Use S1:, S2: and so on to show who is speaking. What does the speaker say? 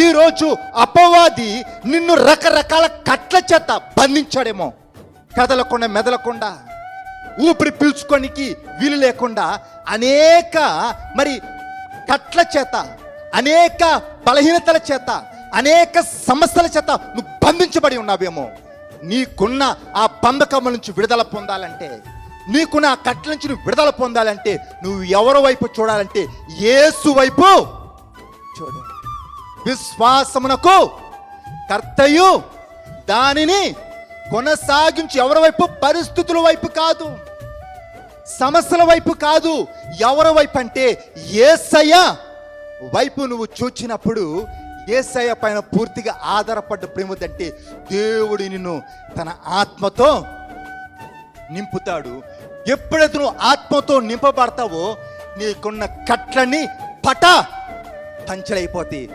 S1: ఈరోజు అపవాది నిన్ను రకరకాల కట్ల చేత బంధించాడేమో. కదలకుండా మెదలకుండా, ఊపిరి పీల్చుకోనికి వీలు లేకుండా అనేక కట్ల చేత, అనేక బలహీనతల చేత, అనేక సమస్యల చేత నువ్వు బంధించబడి ఉన్నావేమో. నీకున్న ఆ బంధకముల నుంచి విడుదల పొందాలంటే, నీకున్న ఆ కట్ల నుంచి నువ్వు విడుదల పొందాలంటే, నువ్వు ఎవరి వైపు చూడాలంటే యేసు వైపు చూడు. విశ్వాసమునకు కర్తయు దానిని కొనసాగించి, ఎవరి వైపు? పరిస్థితుల వైపు కాదు, సమస్యల వైపు కాదు. ఎవరి వైపు అంటే యేసయ్య వైపు నువ్వు చూచినప్పుడు, యేసయ్య పైన పూర్తిగా ఆధారపడ్డప్పుడు ఏమిటంటే దేవుడు నిన్ను తన ఆత్మతో నింపుతాడు. ఎప్పుడైతే నువ్వు ఆత్మతో నింపబడతావో నీకున్న కట్లన్నీ పంచలైపోతాయి.